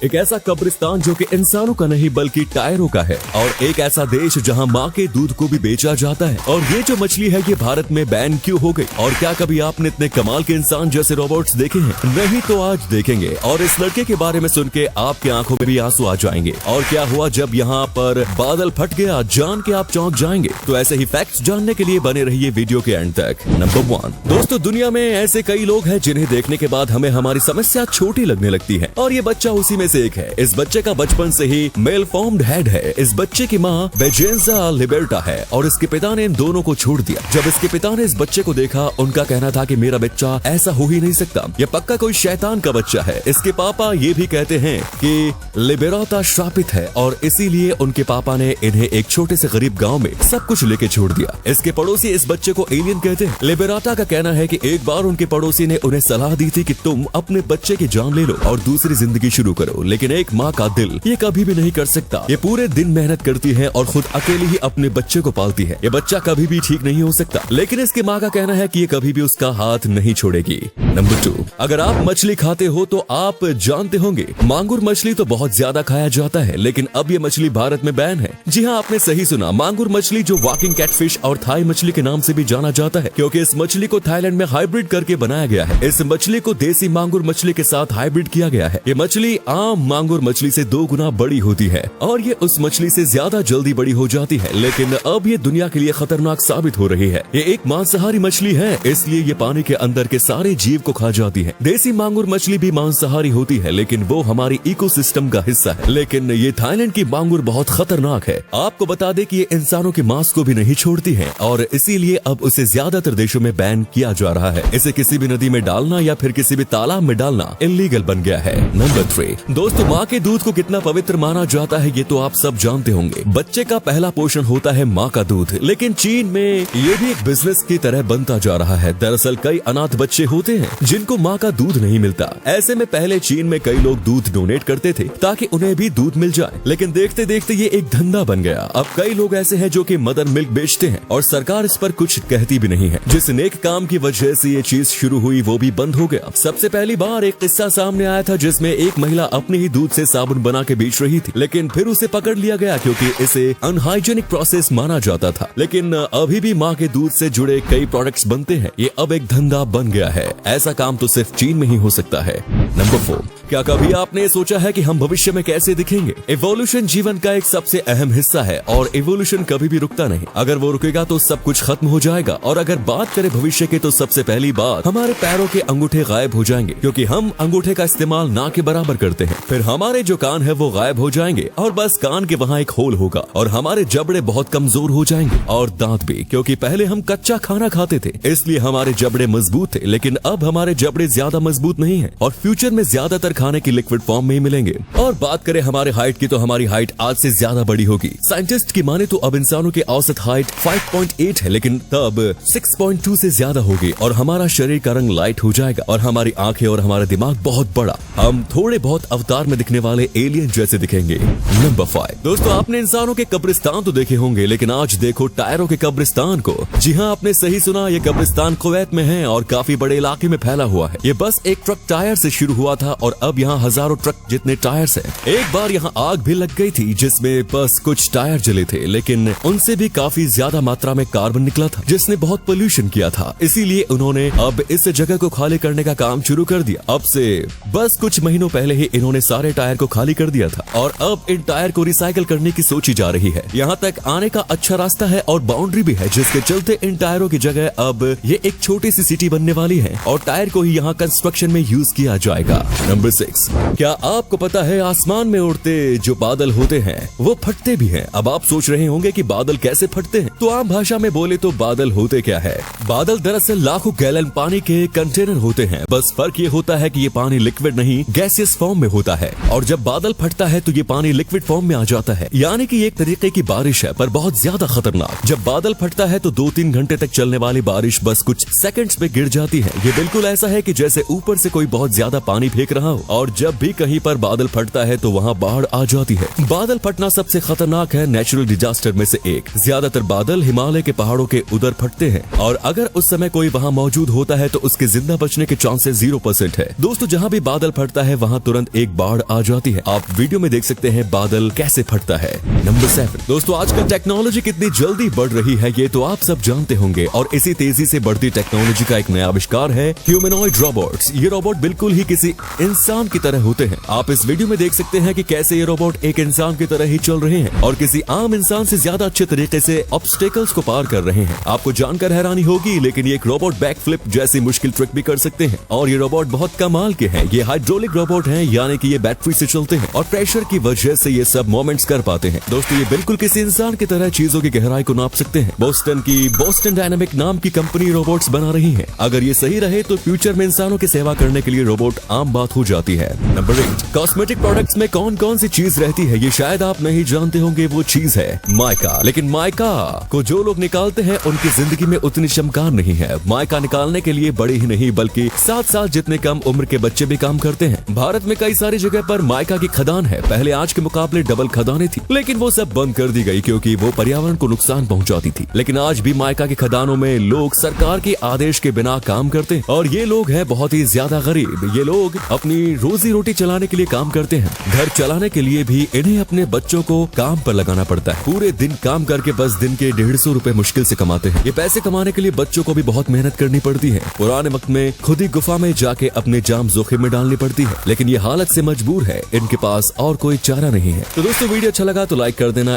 एक ऐसा कब्रिस्तान जो कि इंसानों का नहीं बल्कि टायरों का है, और एक ऐसा देश जहां माँ के दूध को भी बेचा जाता है। और ये जो मछली है ये भारत में बैन क्यों हो गई? और क्या कभी आपने इतने कमाल के इंसान जैसे रोबोट्स देखे हैं? नहीं तो आज देखेंगे। और इस लड़के के बारे में सुन के आपके आंखों में भी आंसू आ जाएंगे। और क्या हुआ जब यहाँ पर बादल फट गया, जान के आप चौंक जाएंगे। तो ऐसे ही फैक्ट्स जानने के लिए बने रहिए वीडियो के एंड तक। नंबर 1 दोस्तों, दुनिया में ऐसे कई लोग हैं जिन्हें देखने के बाद हमें हमारी समस्या छोटी लगने लगती है, और ये बच्चा उसी में से एक है। इस बच्चे का बचपन से ही मेल फॉर्म्ड हेड है। इस बच्चे की माँ वेजेंजा लिबर्टा है और इसके पिता ने इन दोनों को छोड़ दिया। जब इसके पिता ने इस बच्चे को देखा, उनका कहना था कि मेरा बच्चा ऐसा हो ही नहीं सकता, ये पक्का कोई शैतान का बच्चा है। इसके पापा ये भी कहते हैं कि लिबर्टा श्रापित है और इसीलिए उनके पापा ने इन्हें एक छोटे से गरीब गांव में सब कुछ लेके छोड़ दिया। इसके पड़ोसी इस बच्चे को एलियन कहते हैं। लिबर्टा का कहना है कि एक बार उनके पड़ोसी ने उन्हें सलाह दी थी कि तुम अपने बच्चे की जान ले लो और दूसरी जिंदगी शुरू करो, लेकिन एक माँ का दिल ये कभी भी नहीं कर सकता। ये पूरे दिन मेहनत करती है और खुद अकेली ही अपने बच्चे को पालती है। ये बच्चा कभी भी ठीक नहीं हो सकता, लेकिन इसकी माँ का कहना है कि ये कभी भी उसका हाथ नहीं छोड़ेगी। नंबर 2, अगर आप मछली खाते हो तो आप जानते होंगे मांगुर मछली तो बहुत ज्यादा खाया जाता है, लेकिन अब ये मछली भारत में बैन है। जी हाँ, आपने सही सुना, मांगुर मछली जो वॉकिंग कैटफिश और थाई मछली के नाम से भी जाना जाता है, क्योंकि इस मछली को थाईलैंड में हाइब्रिड करके बनाया गया है। इस मछली को देसी मांगुर मछली के साथ हाइब्रिड किया गया है। ये मछली आम मांगुर मछली से 2 गुना बड़ी होती है और ये उस मछली से ज्यादा जल्दी बड़ी हो जाती है, लेकिन अब ये दुनिया के लिए खतरनाक साबित हो रही है। ये एक मांसाहारी मछली है, इसलिए ये पानी के अंदर के सारे जीव को खा जाती है। देसी मांगुर मछली भी मांसाहारी होती है, लेकिन वो हमारी इकोसिस्टम का हिस्सा है। लेकिन ये थाईलैंड की मांगुर बहुत खतरनाक है। आपको बता दें कि ये इंसानों के मांस को भी नहीं छोड़ती है और इसीलिए अब उसे ज्यादातर देशों में बैन किया जा रहा है। इसे किसी भी नदी में डालना या फिर किसी भी तालाब में डालना इलीगल बन गया है। नंबर 3 दोस्तों, माँ के दूध को कितना पवित्र माना जाता है ये तो आप सब जानते होंगे। बच्चे का पहला पोषण होता है माँ का दूध, लेकिन चीन में ये भी एक बिजनेस की तरह बनता जा रहा है। दरअसल कई अनाथ बच्चे होते हैं जिनको माँ का दूध नहीं मिलता। ऐसे में पहले चीन में कई लोग दूध डोनेट करते थे ताकि उन्हें भी दूध मिल जाए, लेकिन देखते देखते ये एक धंधा बन गया। अब कई लोग ऐसे हैं जो कि मदर मिल्क बेचते हैं और सरकार इस पर कुछ कहती भी नहीं है। जिस नेक काम की वजह से ये चीज शुरू हुई वो भी बंद हो गया। सबसे पहली बार एक किस्सा सामने आया था जिसमें एक महिला अपने ही दूध से साबुन बना के बेच रही थी, लेकिन फिर उसे पकड़ लिया गया क्योंकि इसे अनहाइजेनिक प्रोसेस माना जाता था। लेकिन अभी भी माँ के दूध से जुड़े कई प्रोडक्ट्स बनते हैं। ये अब एक धंधा बन गया है। ऐसा काम तो सिर्फ चीन में ही हो सकता है। नंबर 4, क्या कभी आपने सोचा है कि हम भविष्य में कैसे दिखेंगे? इवोल्यूशन जीवन का एक सबसे अहम हिस्सा है और इवोल्यूशन कभी भी रुकता नहीं। अगर वो रुकेगा तो सब कुछ खत्म हो जाएगा। और अगर बात करें भविष्य की तो सबसे पहली बात हमारे पैरों के अंगूठे गायब हो जाएंगे, क्योंकि हम अंगूठे का इस्तेमाल ना के बराबर करते हैं। फिर हमारे जो कान है वो गायब हो जाएंगे और बस कान के वहाँ एक होल होगा। और हमारे जबड़े बहुत कमजोर हो जाएंगे और दांत भी, क्योंकि पहले हम कच्चा खाना खाते थे इसलिए हमारे जबड़े मजबूत थे, लेकिन अब हमारे जबड़े ज्यादा मजबूत नहीं है और फ्यूचर में ज्यादातर खाने की लिक्विड फॉर्म में ही मिलेंगे। और बात करें हमारे हाइट की तो हमारी हाइट आज से ज्यादा बड़ी होगी। साइंटिस्ट की माने तो अब इंसानों की औसत हाइट 5.8 है, लेकिन तब 6.2 से ज्यादा होगी और हमारा शरीर का रंग लाइट हो जाएगा और हमारी आंखें और हमारा दिमाग बहुत बड़ा। हम थोड़े बहुत अवतार में दिखने वाले एलियन जैसे दिखेंगे। नंबर 5 दोस्तों, आपने इंसानों के कब्रिस्तान तो देखे होंगे, लेकिन आज देखो टायरों के कब्रिस्तान को। जी हाँ, आपने सही सुना, ये कब्रिस्तान कुवैत में है और काफी बड़े इलाके में फैला हुआ है। ये बस एक ट्रक टायर से शुरू हुआ था और अब यहाँ हजारों ट्रक जितने टायर्स हैं। एक बार यहाँ आग भी लग गई थी जिसमें बस कुछ टायर जले थे, लेकिन उनसे भी काफी ज्यादा मात्रा में कार्बन निकला था जिसने बहुत पोल्यूशन किया था। इसीलिए उन्होंने अब इस जगह को खाली करने का काम शुरू कर दिया। अब से बस कुछ महीनों पहले ही इन्होंने सारे टायर को खाली कर दिया था और अब इन टायर को रिसाइकिल करने की सोची जा रही है। यहाँ तक आने का अच्छा रास्ता है और बाउंड्री भी है, जिसके चलते इन टायरों की जगह अब ये एक छोटी सी सिटी बनने वाली है और टायर को ही यहाँ कंस्ट्रक्शन में यूज किया जाएगा। नंबर 6, क्या आपको पता है आसमान में उड़ते जो बादल होते हैं वो फटते भी हैं? अब आप सोच रहे होंगे कि बादल कैसे फटते हैं, तो आम भाषा में बोले तो बादल होते क्या है? बादल दरअसल लाखों गैलन पानी के कंटेनर होते हैं। बस फर्क ये होता है कि ये पानी लिक्विड नहीं गैसियस फॉर्म में होता है और जब बादल फटता है तो ये पानी लिक्विड फॉर्म में आ जाता है, यानी कि एक तरीके की बारिश है पर बहुत ज्यादा खतरनाक। जब बादल फटता है तो 2-3 घंटे तक चलने वाली बारिश बस कुछ सेकंड्स में गिर जाती है। ये बिल्कुल ऐसा है कि जैसे ऊपर से कोई बहुत ज्यादा पानी फेंक रहा हो और जब भी कहीं पर बादल फटता है तो वहाँ बाढ़ आ जाती है। बादल फटना सबसे खतरनाक है नेचुरल डिजास्टर में से एक। ज्यादातर बादल हिमालय के पहाड़ों के उधर फटते हैं और अगर उस समय कोई वहाँ मौजूद होता है तो उसके जिंदा बचने के चांसेस 0% है। दोस्तों, जहाँ भी बादल फटता है वहाँ तुरंत एक बाढ़ आ जाती है। आप वीडियो में देख सकते हैं बादल कैसे फटता है। नंबर 7 दोस्तों, आजकल टेक्नोलॉजी कितनी जल्दी बढ़ रही है ये तो आप सब जानते होंगे, और इसी तेजी से बढ़ती टेक्नोलॉजी का एक नया आविष्कार है ह्यूमनॉइड रोबोट्स। ये रोबोट बिल्कुल ही किसी इंसान की तरह होते हैं। आप इस वीडियो में देख सकते हैं कि कैसे ये रोबोट एक इंसान की तरह ही चल रहे हैं और किसी आम इंसान से ज्यादा अच्छे तरीके से ऑब्स्टेकल्स को पार कर रहे हैं। आपको जानकर हैरानी होगी, लेकिन ये एक रोबोट बैक फ्लिप जैसी मुश्किल ट्रिक भी कर सकते हैं। और ये रोबोट बहुत कमाल के हैं। ये हाइड्रोलिक रोबोट हैं, यानी कि ये बैटरी से चलते हैं और प्रेशर की वजह से ये सब मोमेंट्स कर पाते हैं। दोस्तों, ये बिल्कुल किसी इंसान की तरह चीजों की गहराई को नाप सकते हैं। बोस्टन डायनामिक नाम की कंपनी रोबोट्स बना रही है। अगर ये सही रहे तो फ्यूचर में इंसानों की सेवा करने के लिए रोबोट आम बात हो जाती है। नंबर 8 कॉस्मेटिक प्रोडक्ट्स में कौन कौन सी चीज रहती है ये शायद आप नहीं जानते होंगे। वो चीज है माइका। लेकिन माइका को जो लोग निकालते हैं उनकी जिंदगी में उतनी चमकार नहीं है। माइका निकालने के लिए बड़े ही नहीं बल्कि 7 साल जितने कम उम्र के बच्चे भी काम करते हैं। भारत में कई सारी जगह पर माइका की खदान है। पहले आज के मुकाबले डबल खदानें थी, लेकिन वो सब बंद कर दी गई क्योंकि वो पर्यावरण को नुकसान पहुंचाती थी। लेकिन आज भी माइका की खदानों में लोग सरकार के आदेश के बिना काम करते हैं, और ये लोग हैं बहुत ही ज्यादा गरीब। ये लोग अपनी रोजी रोटी चलाने के लिए काम करते हैं। घर चलाने के लिए भी इन्हें अपने बच्चों को काम पर लगाना पड़ता है। पूरे दिन काम करके बस दिन के 150 रुपए मुश्किल से कमाते हैं। ये पैसे कमाने के लिए बच्चों को भी बहुत मेहनत करनी पड़ती है। पुराने वक्त में खुद ही गुफा में जाके अपने जान जोखिम में डालनी पड़ती है, लेकिन ये हालत से मजबूर है। इनके पास और कोई चारा नहीं है। तो दोस्तों, वीडियो अच्छा लगा तो लाइक कर देना।